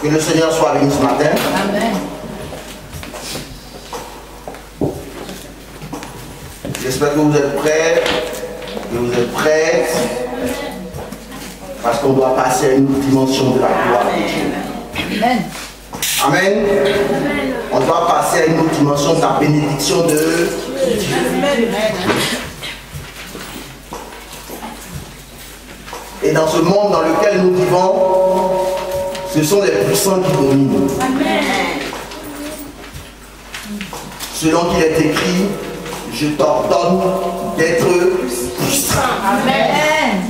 Que le Seigneur soit avec nous ce matin. Amen. J'espère que vous êtes prêts, que vous êtes prêts, parce qu'on doit passer à une autre dimension de la gloire de Dieu. Amen. Amen. On doit passer à une autre dimension de la bénédiction de Dieu. Et dans ce monde dans lequel nous vivons, ce sont les puissants qui dominent. Selon qu'il est écrit, je t'ordonne d'être puissant. Amen.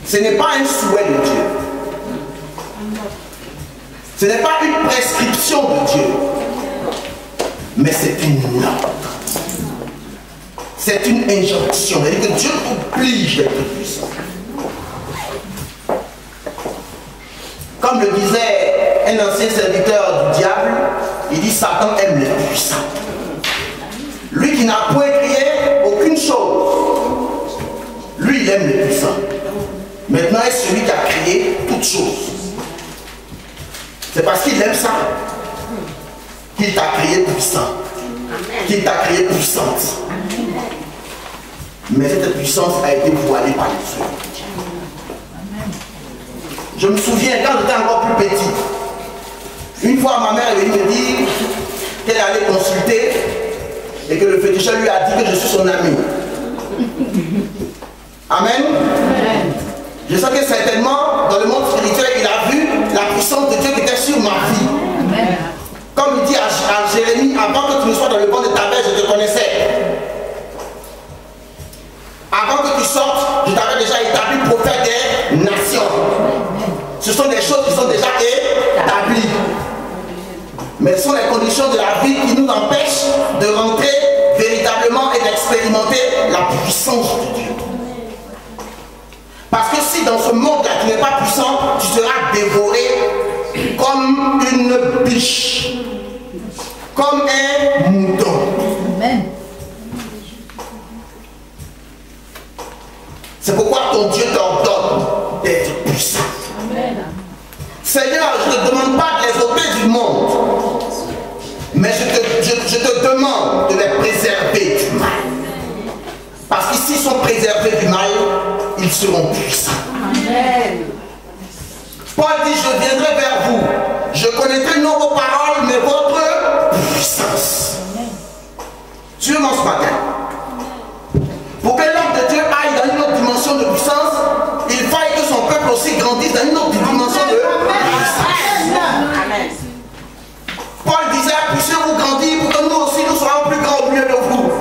Ce n'est pas un souhait de Dieu. Ce n'est pas une prescription de Dieu. Mais c'est une ordre. C'est une injonction. C'est-à-dire que Dieu t'oblige d'être puissant. Comme le disait un ancien serviteur du diable, il dit Satan aime les puissants. Lui qui n'a point créé aucune chose, lui il aime les puissants. Maintenant est celui qui a créé toutes choses. C'est parce qu'il aime ça qu'il t'a créé puissant, qu'il t'a créé puissante. Mais cette puissance a été voilée par les yeux. Je me souviens quand j'étais encore plus petit, une fois ma mère est venue me dire qu'elle allait consulter et que le féticheur lui a dit que je suis son ami. Amen. Je sais que certainement dans le monde spirituel il a vu la puissance de Dieu qui était sur ma vie. Amen. Comme il dit à Jérémie, avant que tu ne sois dans le ventre de ta mère, je te connaissais. Avant que tu sortes, je t'avais déjà établi prophète des nations. Ce sont des choses qui sont déjà établies. Mais ce sont les conditions de la vie qui nous empêchent de rentrer véritablement et d'expérimenter la puissance de Dieu. Parce que si dans ce monde-là tu n'es pas puissant, tu seras dévoré comme une biche, comme un mouton. Amen. C'est pourquoi ton Dieu t'ordonne d'être puissant. Amen. Seigneur, je ne te demande pas de les ôter du monde, mais je te demande de les préserver du mal. Parce que s'ils sont préservés du mal, ils seront puissants. Amen. Paul dit, je viendrai vers vous. Je connaîtrai non vos paroles, mais votre puissance. Sûrement ce matin. Pour que l'homme de Dieu aille dans une autre dimension de puissance, il faille que son peuple aussi grandisse dans une autre dimension de puissance. Amen. Paul disait, puissiez-vous grandir pour que nous aussi nous soyons plus grands au milieu de vous.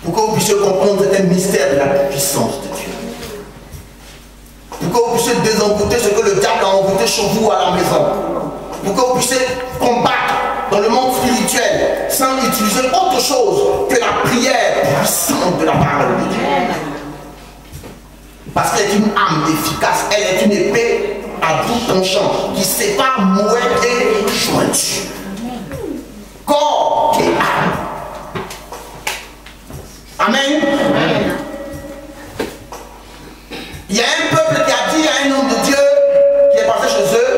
Pour que vous puissiez comprendre cet mystère de la puissance de Dieu. Pour que vous puissiez désemboûter ce que le diable a envoûté chez vous à la maison. Pour que vous puissiez combattre dans le monde spirituel sans utiliser autre chose que la prière puissante de la parole de Dieu. Parce qu'elle est une âme efficace, elle est une épée à tout tranchant qui sépare mouette et jointure. Corps et âme. Amen. Amen. Il y a un peuple qui a dit à un homme de Dieu qui est passé chez eux,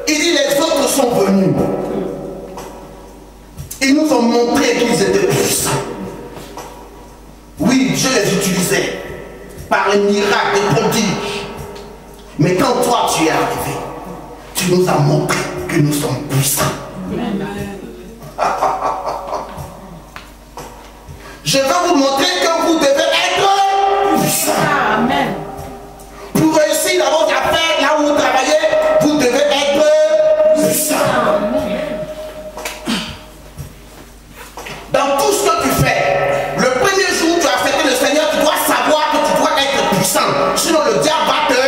il dit les autres sont venus. Ils nous ont montré qu'ils étaient puissants. Oui, Dieu les utilisait par les miracles, des prodiges. Mais quand toi tu es arrivé, tu nous as montré que nous sommes puissants. Je veux vous montrer que vous devez être puissants. Amen. Pour réussir dans votre affaire, là où vous travaillez, vous devez être puissants. Dans tout ce que tu fais, le premier jour où tu as accepté le Seigneur, tu dois savoir que tu dois être puissant. Sinon le diable va te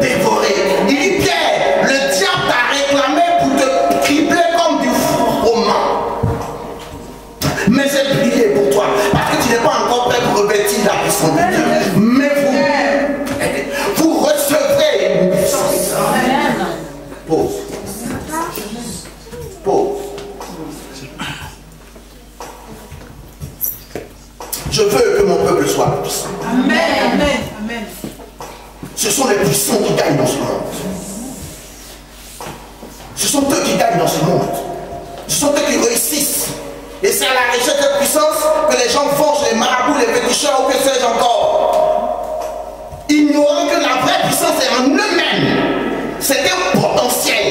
dévorer. Il dit Pierre, le diable t'a réclamé pour te cribler comme du froment. Mais j'ai prié pour toi, parce que tu n'es pas encore prêt pour revêtir la puissance de Dieu. Mais vous recevrez une puissance. Pause. Pause. Je veux que mon peuple soit puissant. Amen. Amen. Amen. Ce sont les puissants qui gagnent dans ce monde. Ce sont eux qui gagnent dans ce monde. Ce sont eux qui réussissent. Et c'est à la recherche de puissance que les gens vont chez les marabouts, les féticheurs ou que sais-je encore. Ignorant que la vraie puissance est en eux-mêmes. C'est un potentiel.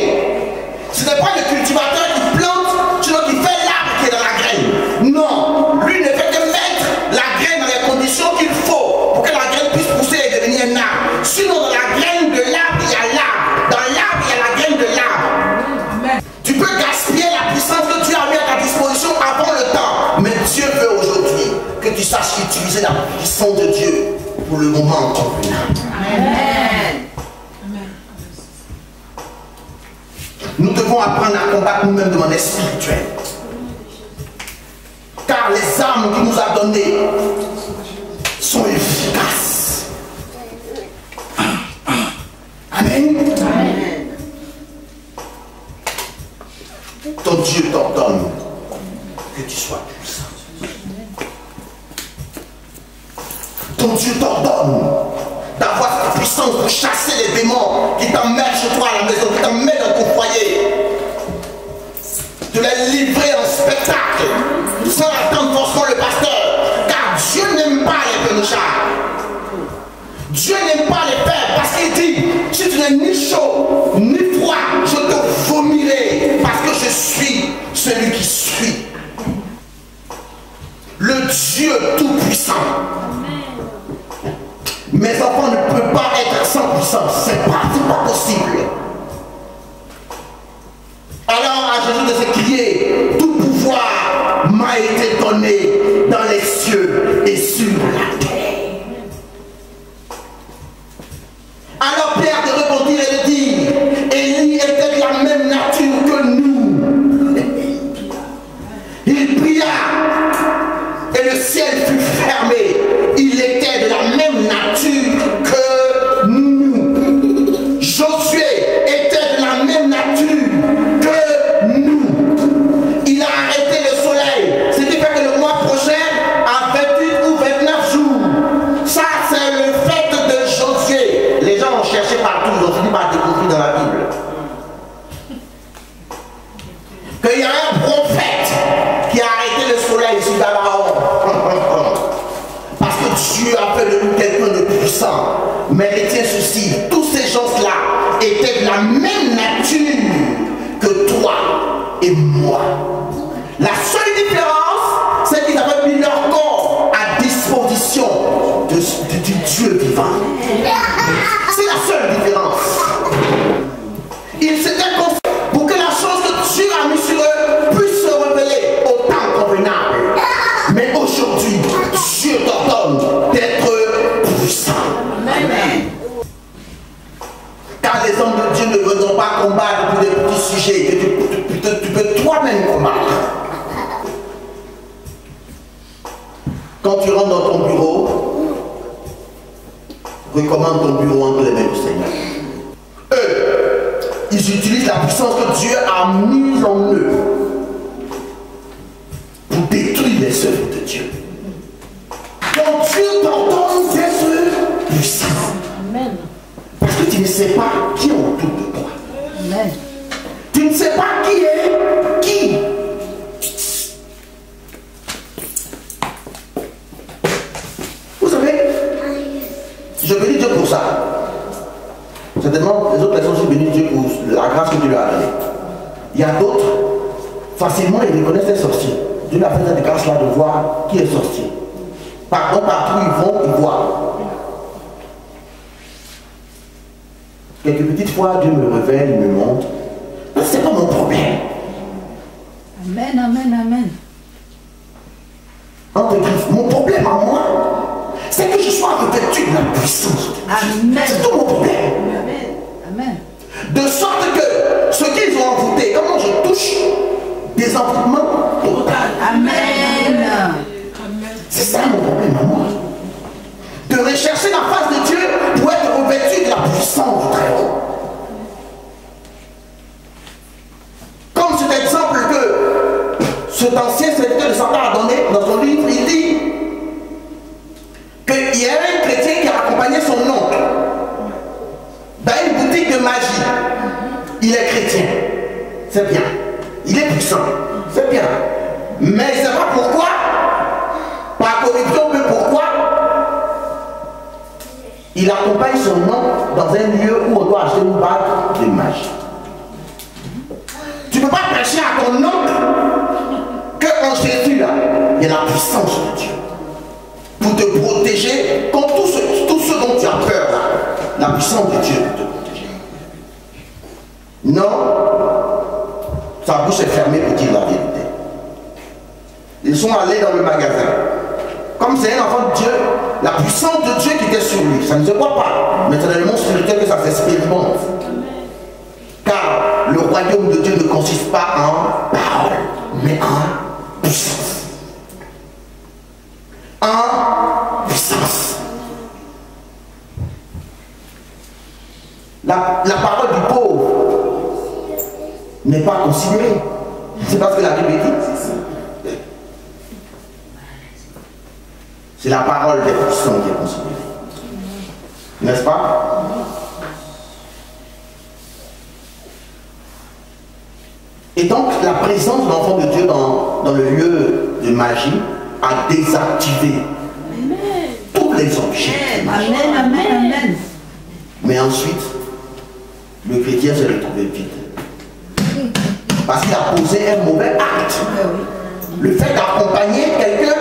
Ce n'est pas le cultivateur qui plante, sinon qui fait l'arbre qui est dans la graine. Non, lui ne fait que mettre la graine dans les conditions qu'il faut pour que la graine puisse pousser et devenir un arbre. Sinon, dans la graine de l'arbre, il y a l'arbre. Dans l'arbre, il y a la graine de l'arbre. Tu peux gaspiller la puissance que Dieu a mis à ta disposition avant le temps. Mais Dieu veut aujourd'hui que tu saches utiliser la puissance de Dieu pour le moment convenable. Amen. Nous devons apprendre à combattre nous-mêmes de manière spirituelle. Car les armes qu'il nous a données sont efficaces. Amen. Amen. Ton Dieu t'ordonne que tu sois puissant. Ton Dieu t'ordonne d'avoir cette puissance pour chasser les démons qui t'emmènent chez toi à la maison, qui t'emmènent dans ton foyer. De les livrer en spectacle, sans attendre forcément le pasteur. Car Dieu n'aime pas les pénichards. Dieu n'aime pas les faire parce qu'il dit, si tu n'es ni chaud, ni froid, je te vomirai parce que je suis celui qui suis. Le Dieu tout-puissant. Mes enfants ne peuvent pas être sans puissance. C'est pas possible. Alors à Jésus de se crier, tout pouvoir m'a été donné dans les cieux et sur la terre. Alors Pierre de répondre et de dire, Élie était de la même nature que nous. Il pria et le ciel fut fermé. Il était de la même nature que nous. Josué était de la même nature que nous. Il a arrêté le soleil. Ce qui fait que le mois prochain, à 28 ou 29 jours, ça c'est le fait de Josué. Les gens ont cherché partout, ils ont fini par découvrir dans la Bible qu'il y a un prophète qui a arrêté le soleil sur Gabaon. Parce que Dieu a fait de nous quelqu'un de puissant. Mais retiens ceci, tous ces gens-là étaient de la même nature que toi et moi. La seule différence, c'est qu'ils avaient mis leur corps à disposition du Dieu vivant. C'est la seule différence. Ils s'étaient confiés pour que la chose que Dieu a mis sur eux puisse se révéler au temps convenable. Mais aujourd'hui, Dieu t'ordonne d'être puissant. Amen. Car les hommes de Dieu ne veulent pas combattre pour des petits sujets que tu peux toi-même combattre. Quand tu rentres dans ton bureau, recommande ton bureau entre les mains du Seigneur. Eux, ils utilisent la puissance que Dieu a mise en eux pour détruire les œuvres de Dieu. Donc Dieu t'ordonne d'être puissant. Amen. Parce que tu ne sais pas qui est autour de toi. Amen. Tu ne sais pas qui est qui. Vous savez, je bénis Dieu pour ça. Certainement, les autres personnes sont bénies Dieu pour la grâce que Dieu leur a donnée. Il y a d'autres, facilement, ils reconnaissent les sorciers. Dieu leur a fait cette grâce-là de voir qui est sorcier. Par contre, partout ils vont, ils voient. Quelques petites fois, Dieu me révèle, il me montre. Mais ce n'est pas mon problème. Amen, amen, amen. Entre griffes, mon problème à moi, c'est que je sois revêtu de la puissance. Amen. C'est tout mon problème. Amen. De sorte que ce qu'ils ont envoûté, comment je touche des envoûtements total. Amen. C'est ça mon problème à moi. De rechercher la face de Dieu pour être revêtu de la puissance du Très-Haut. Comme cet exemple que cet ancien serviteur de Satan a donné dans son livre, il dit qu'il y a un chrétien qui a accompagné son oncle de magie. Il est chrétien. C'est bien. Il est puissant. C'est bien. Mais il ne sait pas pourquoi. Par corruption, mais pourquoi il accompagne son nom dans un lieu où on doit acheter une bague de magie. Tu ne peux pas prêcher à ton oncle qu'en Jésus, là, il y a la puissance de Dieu pour te protéger contre tout ce dont tu as peur, là. La puissance de Dieu pour te protéger. Non, sa bouche est fermée pour dire la vérité. Ils sont allés dans le magasin. Comme c'est un enfant de Dieu, la puissance de Dieu qui était sur lui, ça ne se voit pas, mais c'est dans le monde spirituel que ça s'expérimente. Car le royaume de Dieu ne consiste pas en parole, mais en puissance. En puissance. La parole du pauvre n'est pas considérée. C'est parce que la Bible dit. C'est la parole des puissants qui est considérée. N'est-ce pas? Et donc, la présence de l'enfant de Dieu dans le lieu de magie a désactivé tous les objets. Amen, amen, amen. Mais ensuite, le chrétien s'est retrouvé vide. Parce qu'il a posé un mauvais acte. Le fait d'accompagner quelqu'un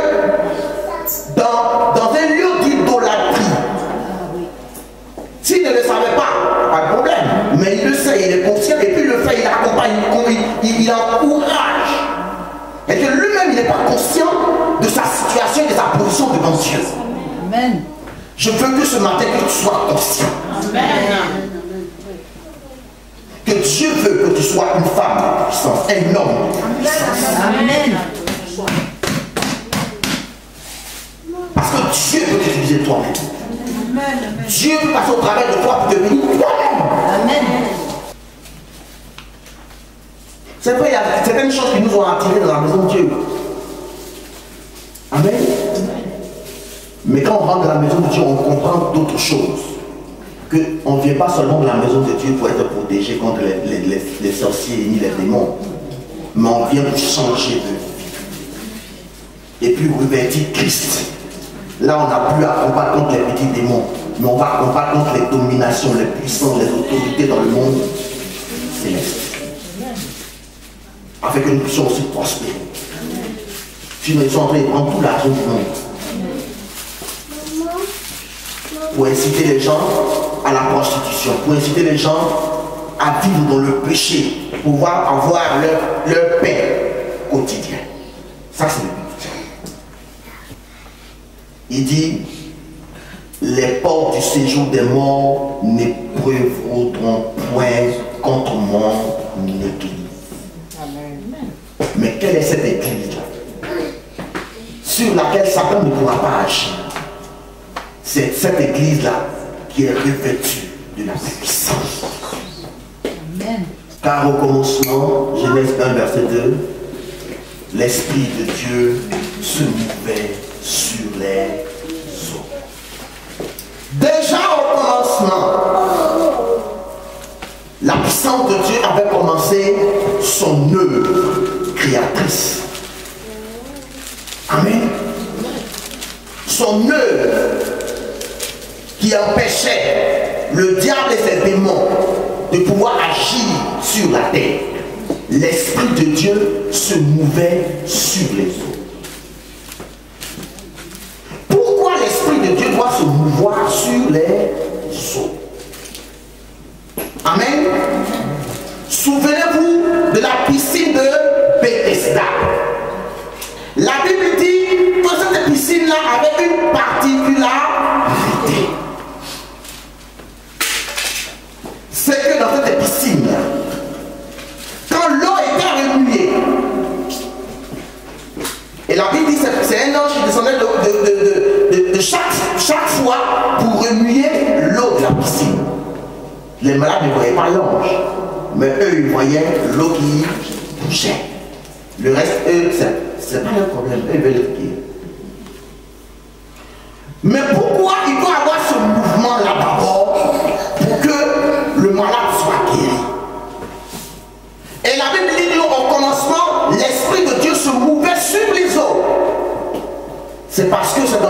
dans un lieu d'idolâtrie. S'il ne le savait pas de problème. Mais il le sait, il est conscient, et puis il le fait, il accompagne, il encourage. Et que lui-même, il n'est pas conscient de sa situation et de sa position devant Dieu. Amen. Je veux que ce matin, que tu sois conscient. Amen. Que Dieu veut que tu sois une femme de puissance, un homme de puissance. Amen. Parce que Dieu veut t'utiliser toi-même. Dieu veut passer au travers de toi pour devenir toi-même. Amen. C'est vrai, il y a certaines choses qui nous ont attirés dans la maison de Dieu. Amen. Mais quand on rentre dans la maison de Dieu, on comprend d'autres choses. Qu'on ne vient pas seulement de la maison de Dieu pour être protégé contre les sorciers ni les démons. Mais on vient pour changer de vie. Et puis revêtir Christ. Là, on n'a plus à combattre contre les petits démons. Mais on va combattre contre les dominations, les puissances, les autorités dans le monde céleste. Afin que nous puissions aussi prospérer. Sinon, ils sont en train de prendre tout l'argent du monde. Pour inciter les gens à la prostitution, pour inciter les gens à vivre dans le péché, pour pouvoir avoir leur paix quotidien. Ça, c'est le but. Il dit, les portes du séjour des morts n'éprouveront point contre mon église. Mais quelle est cette église sur laquelle Satan ne pourra pas agir? C'est cette église-là qui est revêtue de la puissance. Amen. Car au commencement, Genèse 1, verset 2, l'Esprit de Dieu se mouvait sur les eaux. Déjà au commencement, la puissance de Dieu avait commencé son œuvre créatrice. Amen. Son œuvre qui empêchait le diable et ses démons de pouvoir agir sur la terre. L'Esprit de Dieu se mouvait sur les eaux. Pourquoi l'Esprit de Dieu doit se mouvoir sur les eaux? Amen. Souvenez-vous de la piscine de Bethesda. La Bible dit que cette piscine-là avait une particularité. C'est que dans cette piscine, quand l'eau était remuée, et la Bible dit que c'est un ange qui descendait de chaque fois pour remuer l'eau de la piscine. Les malades ne voyaient pas l'ange, mais eux, ils voyaient l'eau qui bougeait. Le reste, eux, c'est pas leur problème, eux veulent le pied. Mais pourquoi il doit avoir ce mouvement là d'abord pour que le malade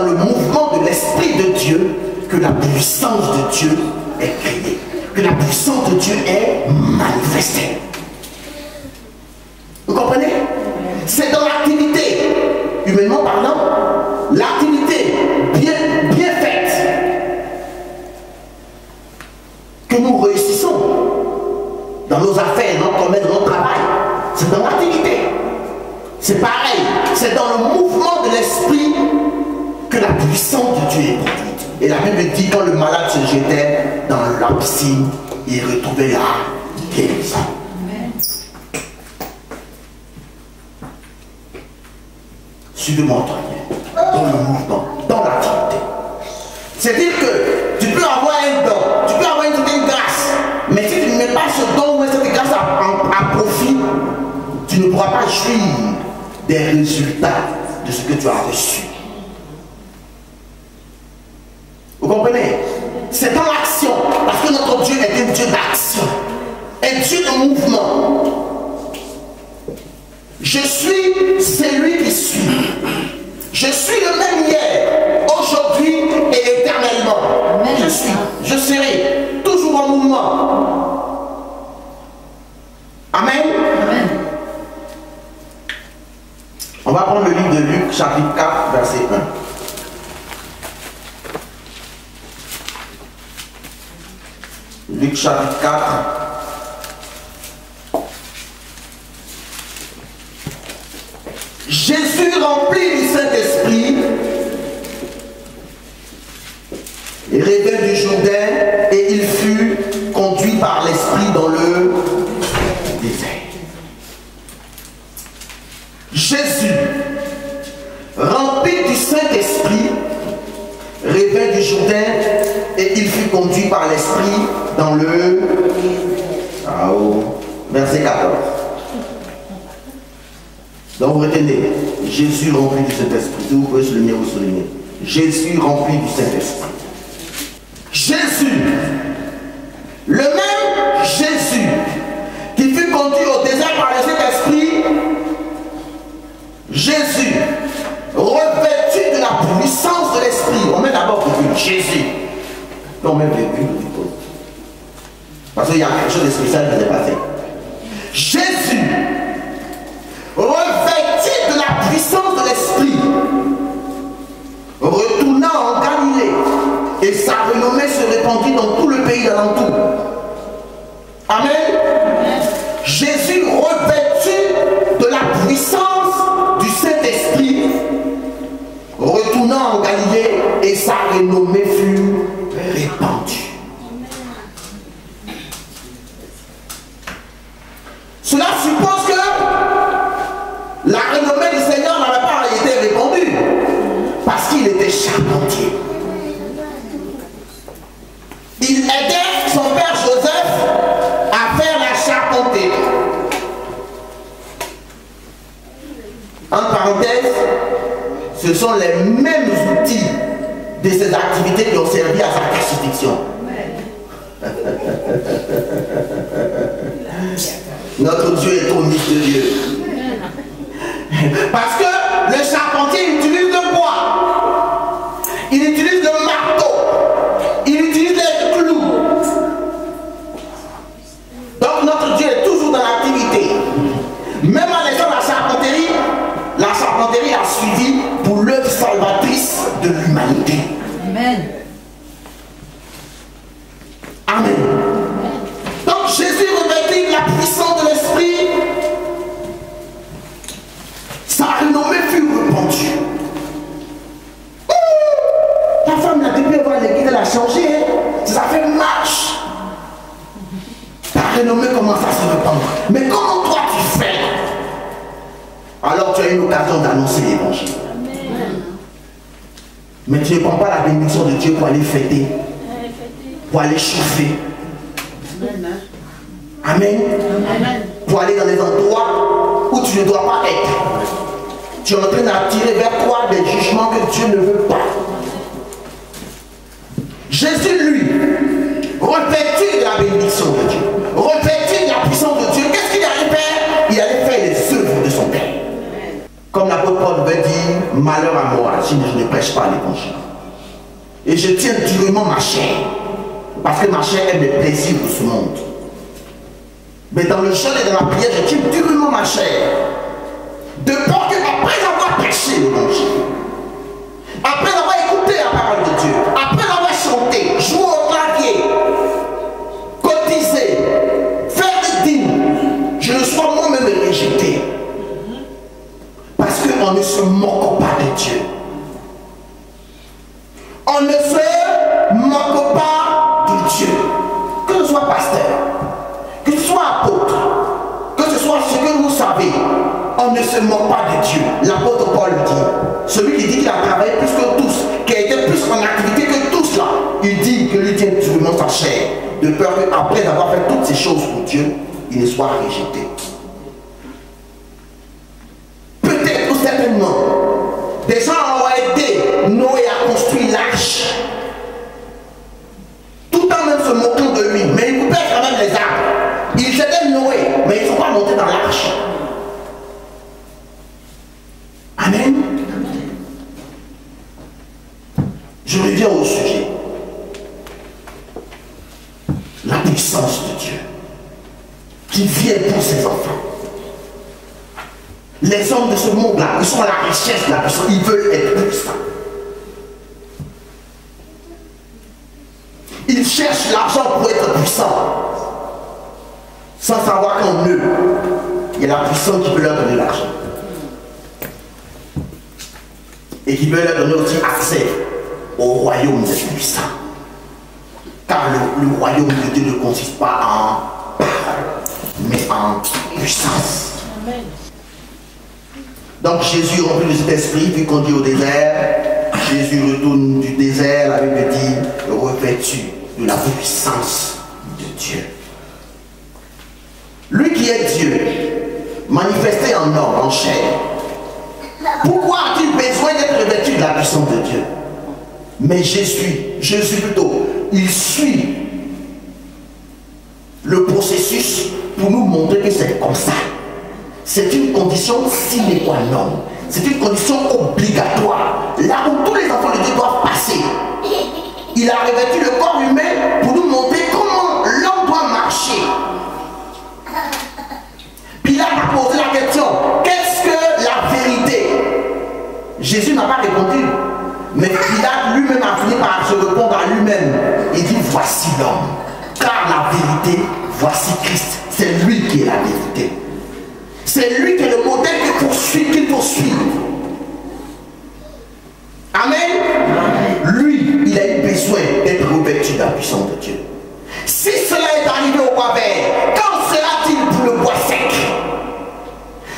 le mouvement de l'Esprit de Dieu que la puissance de Dieu est créée, que la puissance de Dieu est manifestée. Vous comprenez? C'est dans l'activité, humainement parlant, l'activité bien faite, que nous réussissons dans nos affaires, dans notre commerce, dans notre travail. C'est dans l'activité. C'est pareil, c'est dans le mouvement de l'esprit que la puissance de Dieu est produite. Et la Bible dit, quand le malade se jetait dans la piscine, il retrouvait la guérison. Suivez-moi, dans le mouvement, dans l'activité. C'est-à-dire que tu peux avoir un don, tu peux avoir une certaine grâce, mais si tu ne mets pas ce don ou cette grâce à profit, tu ne pourras pas jouir des résultats de ce que tu as reçu. Vous comprenez? C'est dans l'action, parce que notre Dieu est un Dieu d'action, un Dieu de mouvement. Je suis celui qui suis. Je suis le même hier, aujourd'hui et éternellement. Amen. Je serai toujours en mouvement. Amen. Amen. On va prendre le livre de Luc, chapitre 4, verset 1. Luc, chapitre 4. Jésus rempli du Saint-Esprit revint du Jourdain et il fut conduit par l'Esprit dans le désert. Jésus, rempli du Saint-Esprit, revint du Jourdain et il fut conduit par l'Esprit dans le... verset 14. Donc vous retenez, Jésus rempli du Saint-Esprit. Si vous pouvez souligner, vous soulignez. Jésus rempli du Saint-Esprit. Jésus, le même Jésus qui fut conduit au désert par le Saint-Esprit, Jésus, revêtu de la puissance de l'Esprit. On met d'abord Jésus. On met le parce qu'il y a quelque chose de spécial qui s'est passé. Jésus, revêtu de la puissance de l'Esprit, retourna en Galilée et sa renommée se répandit dans tout le pays d'alentour. Amen. Jésus, revêtu de la puissance du Saint-Esprit, retourna en Galilée et sa renommée fut répandue. Cela suppose que la renommée du Seigneur n'avait pas été répandue parce qu'il était charpentier. Il aidait son père Joseph à faire la charpenterie. En parenthèse, ce sont les mêmes outils de ces activités qui ont servi à sa crucifixion. Notre Dieu est trop mystérieux. Parce que le charpentier utilise le bois, il utilise le marteau, il utilise les clous. Donc notre Dieu est toujours dans l'activité. Même en laissant la charpenterie a suivi pour l'œuvre salvatrice de l'humanité. Amen. Amen. Donc Jésus revêtit la puissance de l'Esprit. Sa renommée fut répandue. Ta femme n'a depuis avoir l'église, elle a changé. Hein? Ça fait marche. Ta renommée commence à se répandre. Mais comment toi tu fais? Alors tu as une occasion d'annoncer l'évangile. Mais tu ne prends pas la bénédiction de Dieu pour aller fêter, pour aller chauffer. Amen. Pour aller dans les endroits où tu ne dois pas être. Tu es en train d'attirer vers toi des jugements que Dieu ne veut pas. Jésus, lui, revêtu de la bénédiction de Dieu, revêtu de la puissance de Dieu, qu'est-ce qu'il allait faire? Il allait faire les œuvres de son Père. Comme l'apôtre Paul veut dire, malheur à moi si je ne prêche pas l'évangile. Et je tiens durement ma chair, parce que ma chair aime les plaisirs de ce monde. Mais dans le jeûne et dans la prière, je tiens durement ma chair, de peur qu'après avoir prêché l'évangile, après avoir écouté la parole de Dieu, après avoir chanté, joué au clavier, cotisé, faire des dîmes, je ne sois moi-même rejeté. Parce qu'on ne se moque pas de Dieu. On ne se moque pas de Dieu. Que ce soit pasteur, que ce soit apôtre, que ce soit ce que vous savez, on ne se moque pas de Dieu. L'apôtre Paul dit, celui qui dit qu'il a travaillé plus que tous, qui a été plus en activité que tous là, il dit que lui tient durement sa chair, de peur qu'après avoir fait toutes ces choses pour Dieu, il ne soit rejeté. Peut-être ou certainement, des gens ont aidé Noé à construire l'arche, tout en même se moquant de lui, mais ils coupaient quand même les arbres. Ils aidaient Noé, mais ils ne sont pas montés dans l'arche. Amen. Je reviens au sujet. La puissance de Dieu qui vient pour ses enfants. Les hommes de ce monde-là, ils sont à la recherche de la puissance, ils veulent être puissants. Ils cherchent l'argent pour être puissants, sans savoir qu'en eux, il y a la puissance qui peut leur donner l'argent. Et qui peut leur donner aussi accès au royaume des puissants. Car le royaume de Dieu ne consiste pas en parole, mais en puissance. Amen. Donc Jésus rempli de cet esprit, puis conduit au désert. Jésus retourne du désert, la Bible dit, revêtu de la puissance de Dieu. Lui qui est Dieu, manifesté en homme, en chair. Pourquoi a-t-il besoin d'être revêtu de la puissance de Dieu? Mais Jésus plutôt, il suit le processus pour nous montrer que c'est comme ça. C'est une condition sine qua non. C'est une condition obligatoire. Là où tous les enfants de Dieu doivent passer. Il a revêtu le corps humain pour nous montrer comment l'homme doit marcher. Pilate a posé la question, qu'est-ce que la vérité? Jésus n'a pas répondu. Mais Pilate lui-même a fini par se répondre à lui-même. Il dit, voici l'homme. Car la vérité, voici Christ. C'est lui qui est la vérité. C'est lui qui est le modèle qu'il faut suivre. Amen. Lui, il a eu besoin d'être revêtu de la puissance de Dieu. Si cela est arrivé au bois vert, quand sera-t-il pour le bois sec?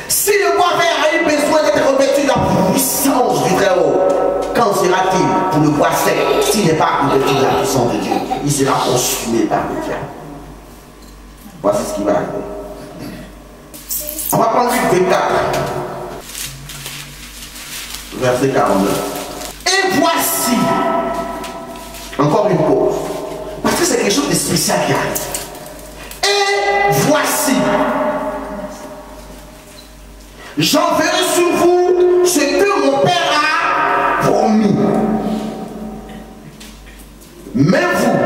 Si le bois vert a eu besoin d'être revêtu de la puissance du Très-Haut, quand sera-t-il pour le bois sec s'il n'est pas revêtu de la puissance de Dieu? Il sera consumé par le diable. Voici ce qui va arriver. On va prendre Luc 24, verset 49. Et voici, encore une pause, parce que c'est quelque chose de spécial qui arrive. Et voici, j'enverrai sur vous ce que mon Père a promis. Mais vous,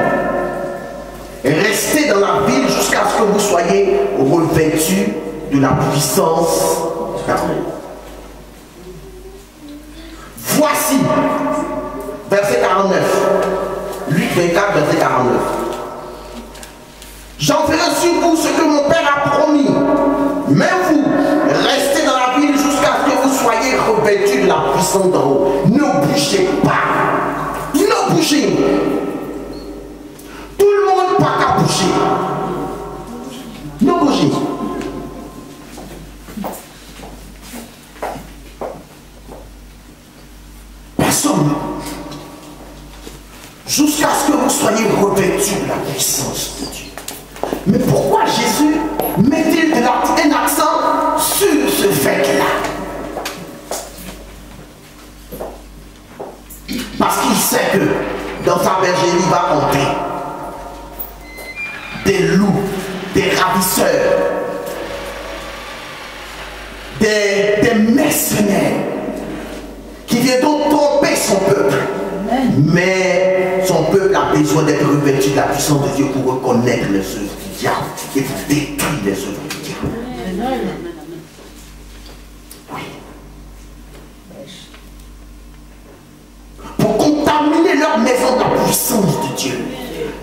restez dans la ville jusqu'à ce que vous soyez revêtus de la puissance carnelle. Voici, verset 49, Luc 24, verset 49. J'enverrai sur vous ce que mon Père a promis, mais vous, restez dans la ville jusqu'à ce que vous soyez revêtus de la puissance d'en haut. Ne bougez pas. Ne bougez. Tout le monde n'a pas qu'à bouger. Ne bougez. Personne. Jusqu'à ce que vous soyez revêtus de la puissance de Dieu. Mais pourquoi Jésus met-il un accent sur ce fait-là? Parce qu'il sait que dans sa bergerie, il va compter des loups, des ravisseurs, des mercenaires vient donc tromper son peuple. Mais son peuple a besoin d'être revêtu de la puissance de Dieu pour reconnaître les œuvres du diable et pour détruire les œuvres du diable. Oui. Pour contaminer leur maison de la puissance de Dieu.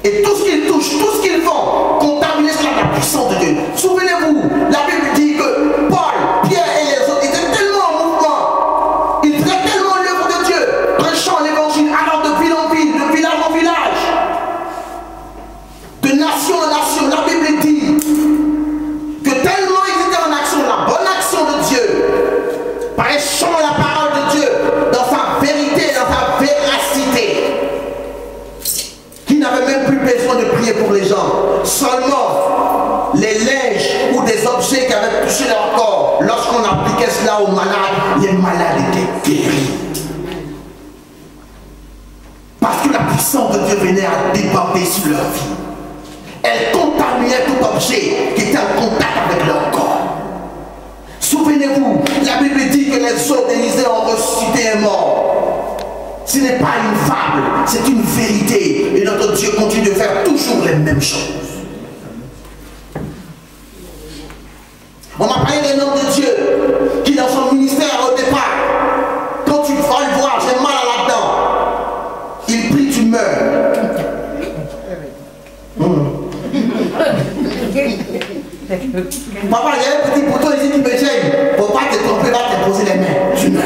Et tout ce qu'ils touchent, tout ce qu'ils font, contaminer cela de la puissance de Dieu. Souvenez-vous, la Bible dit que Paul, Pierre et les autres étaient tellement en mouvement. Ils faisaient tellement l'œuvre de Dieu, prêchant l'évangile, allant de ville en ville, de village en village, de nation en nation. La Bible dit que tellement ils étaient en action, la bonne action de Dieu, prêchant la parole de Dieu dans sa vérité, dans sa véracité, qui n'avaient même plus besoin de prier pour les gens. Seulement les linges ou des objets qui avaient touché leur corps, lorsqu'on appliquait cela aux malades, les malades étaient guéris. Parce que la puissance de Dieu venait à déborder sur leur vie. Elle contaminait tout objet qui était en contact avec leur corps. Souvenez-vous, la Bible dit que les eaux d'Élysée ont ressuscité un mort. Ce n'est pas une fable, c'est une vérité. Et notre Dieu continue de faire toujours les mêmes choses. On m'a parlé d'un homme de Dieu qui dans son ministère au départ, quand tu vas le voir, j'ai mal là-dedans, il prie, tu meurs. Papa, il y a un petit poteau ici qui me gêne. Faut pas te tromper, va te poser les mains. Tu meurs.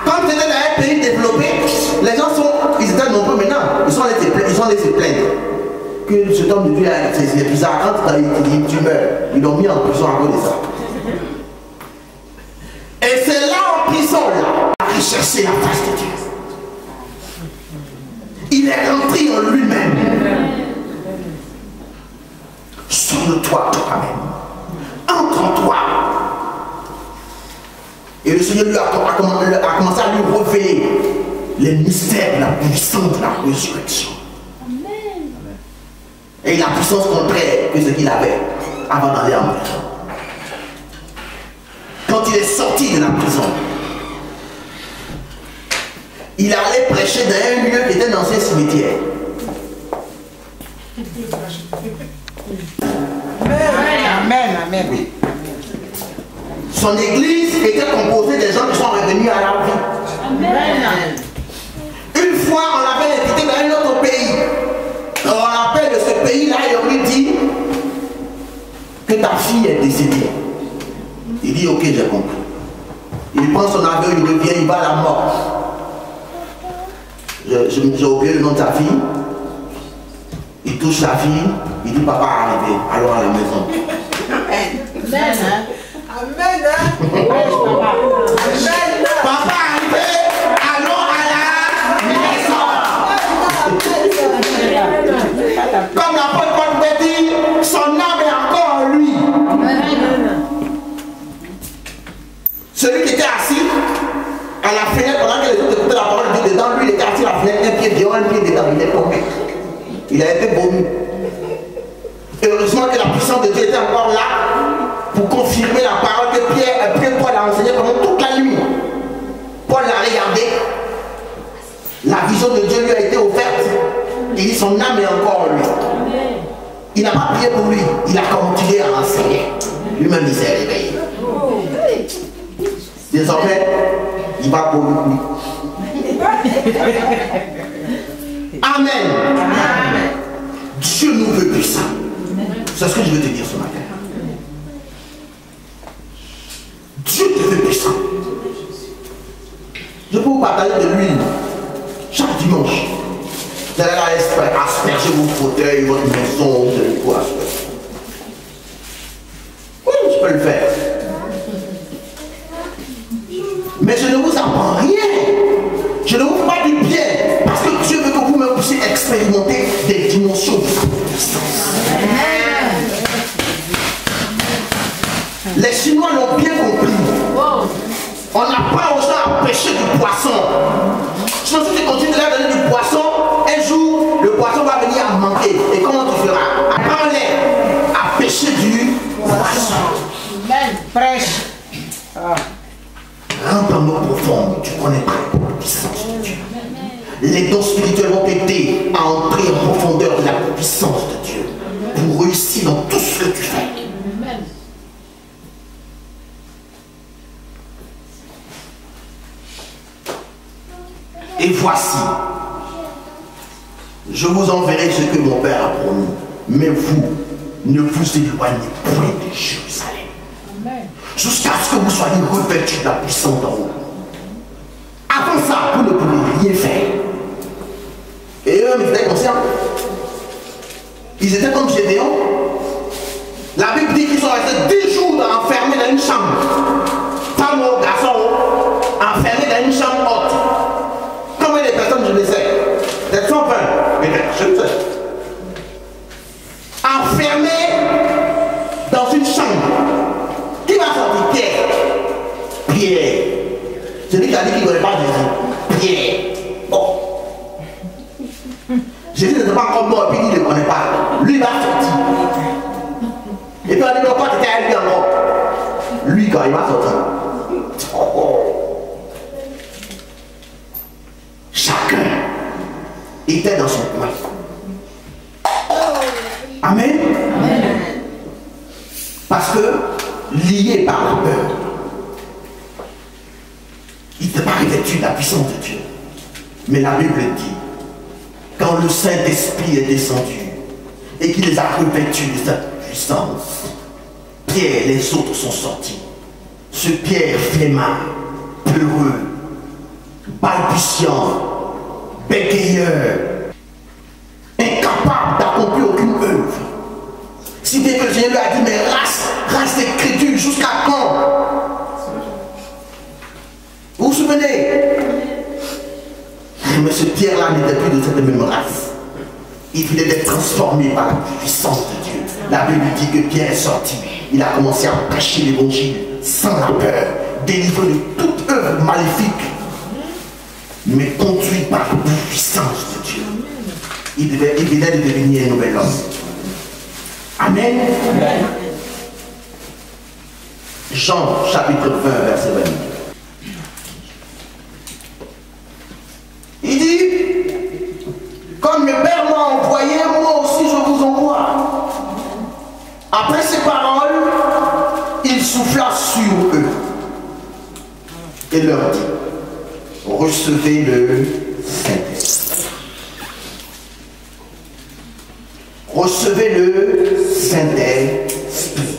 Quand tu étais dans un pays développé, les gens sont, ils étaient nombreux maintenant, ils sont allés se plaindre. Que cet homme de Dieu, c'est bizarre, quand tu meurs, ils l'ont mis en prison à cause de ça. Et c'est là en prison, là, qu'il cherchait la face de Dieu. Il est rentré en lui-même. Sauve-toi toi-même. Entre en toi. Et le Seigneur lui a commencé à lui révéler les mystères de la puissance de la résurrection. Amen. Et la puissance contraire que ce qu'il avait avant d'aller en prison. Quand il est sorti de la prison, il allait prêcher dans un lieu qui était dans un cimetière. Amen, amen. Oui. Son église était composée des gens qui sont revenus à la vie. Amen. Une fois, on l'avait invité dans un autre pays. On l'appelle de ce pays-là et on lui dit que ta fille est décédée. Il dit ok, j'ai compris. Il prend son avion, il revient, il va à la mort. J'ai oublié le nom de sa fille. Il touche sa fille, il dit papa est arrivé, allons à la maison. Amen. Amen. Papa est arrivé, allons à la maison. Comme l'apôtre Paul avait dit, son âme est encore en lui. Celui qui était assis à la fenêtre pendant que les autres écoutaient la parole de Dieu, dedans lui il était assis à la fenêtre, un pied dehors, un pied dedans, il est tombé. Il a été vomi. Et heureusement que la puissance de Dieu était encore là pour confirmer la parole que Paul a enseignée pendant toute la nuit. Paul l'a regardé. La vision de Dieu lui a été offerte. Il dit son âme est encore en lui. Il n'a pas prié pour lui. Il a continué à enseigner. Lui-même il s'est réveillé. Désormais, il va pour lui. Amen. Amen. Dieu nous veut puissant. C'est ce que je veux te dire ce matin. Dieu te veut puissant. Je peux vous partager de l'huile chaque dimanche. Vous allez asperger vos fauteuils, votre maison, vous allez quoi asperger. Oui, je peux le faire. Mais je ne vous apprends rien. Je ne vous fais pas du bien. Parce que Dieu veut que vous me puissiez expérimenter des dimensions de sa puissance. Les Chinois l'ont bien compris. On n'a pas aux gens à pêcher du poisson. Sinon, si tu continues de leur donner du poisson, un jour, le poisson va venir à manquer. Et comment tu feras? Apprends-les. puissance de Dieu. Les dons spirituels vont t'aider à entrer en profondeur de la puissance de Dieu pour réussir dans tout ce que tu fais. Et voici, je vous enverrai ce que mon Père a promis, mais vous ne vous éloignez point de Jérusalem, jusqu'à ce que vous soyez revêtus de la puissance d'en haut. Avant ça, vous ne pouvez rien faire. Et eux, ils étaient conscients. Ils étaient comme Gédéon. La Bible dit qu'ils sont restés 10 jours enfermés dans une chambre. Femmes ou garçons, enfermés dans une chambre haute. Combien de personnes je le sais? Peut-être 120, peut-être, je ne sais. Enfermés dans une chambre. Qui va sortir? Pierre. Pierre. Celui qui a dit qu'il ne connaît pas Jésus. Pierre. Bon. Jésus n'était pas encore mort et puis il ne le connaît pas. Lui il va sortir. Et puis on dit pourquoi tu étais avec lui encore? Lui quand il va sortir. Chacun était dans son coin. Amen. Amen. Parce que lié par la peur, il n'était pas revêtu de la puissance de Dieu. Mais la Bible dit, quand le Saint-Esprit est descendu et qu'il les a revêtus de sa puissance, Pierre et les autres sont sortis. Ce Pierre flemmard, peureux, balbutiant, bégayeur, incapable d'accomplir aucune œuvre. Si bien que le Seigneur lui a dit, mais reste d'écriture, jusqu'à quand? Vous vous souvenez? Mais ce Pierre-là n'était plus de cette même race. Il venait d'être transformé par la puissance de Dieu. La Bible dit que Pierre est sorti. Il a commencé à prêcher l'évangile sans la peur, délivré de toute œuvre maléfique, mais conduit par la puissance de Dieu. Il venait de devenir un nouvel homme. Amen. Amen. Jean chapitre 20, verset 22. Il dit, comme le Père m'a envoyé, moi aussi je vous envoie. Après ces paroles, il souffla sur eux et leur dit, recevez le Saint-Esprit. Recevez le Saint-Esprit.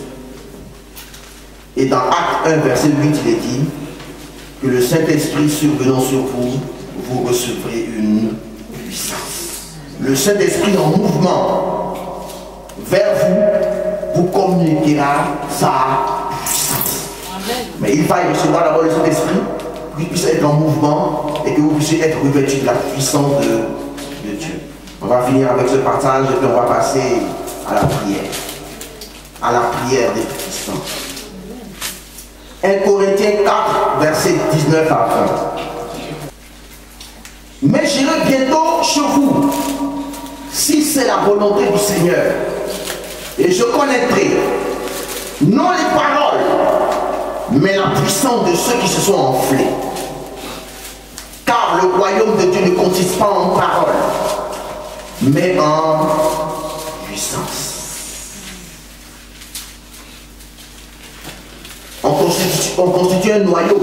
Et dans Acte 1, verset 8, il est dit que le Saint-Esprit survenant sur vous, vous recevrez une puissance. Le Saint-Esprit en mouvement vers vous, vous communiquera sa puissance. Amen. Mais il va y recevoir d'abord le Saint-Esprit, qu'il puisse être en mouvement et que vous puissiez être revêtus de la puissance de Dieu. On va finir avec ce partage et puis on va passer à la prière. À la prière des puissants. 1 Corinthiens 4, verset 19 à 20. Mais j'irai bientôt chez vous, si c'est la volonté du Seigneur, et je connaîtrai non les paroles, mais la puissance de ceux qui se sont enflés. Car le royaume de Dieu ne consiste pas en paroles, mais en puissance. On constitue un noyau,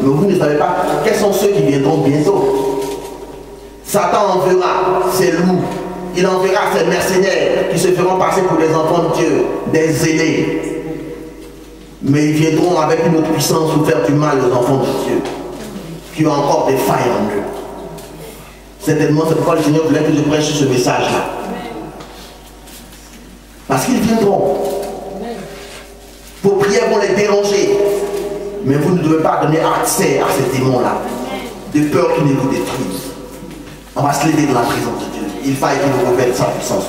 mais vous ne savez pas quels sont ceux qui viendront bientôt. Satan enverra ses loups, il enverra ses mercenaires qui se feront passer pour des enfants de Dieu, des zélés. Mais ils viendront avec une autre puissance pour faire du mal aux enfants de Dieu, qui ont encore des failles en eux. Certainement, c'est pourquoi le Seigneur voulait que je prêche ce message-là. Parce qu'ils viendront. Vos prières vont les déranger. Mais vous ne devez pas donner accès à ces démons-là, de peur qu'ils ne vous détruisent. On va se lever dans la présence de Dieu. Il va et qu'il nous revête sa puissance.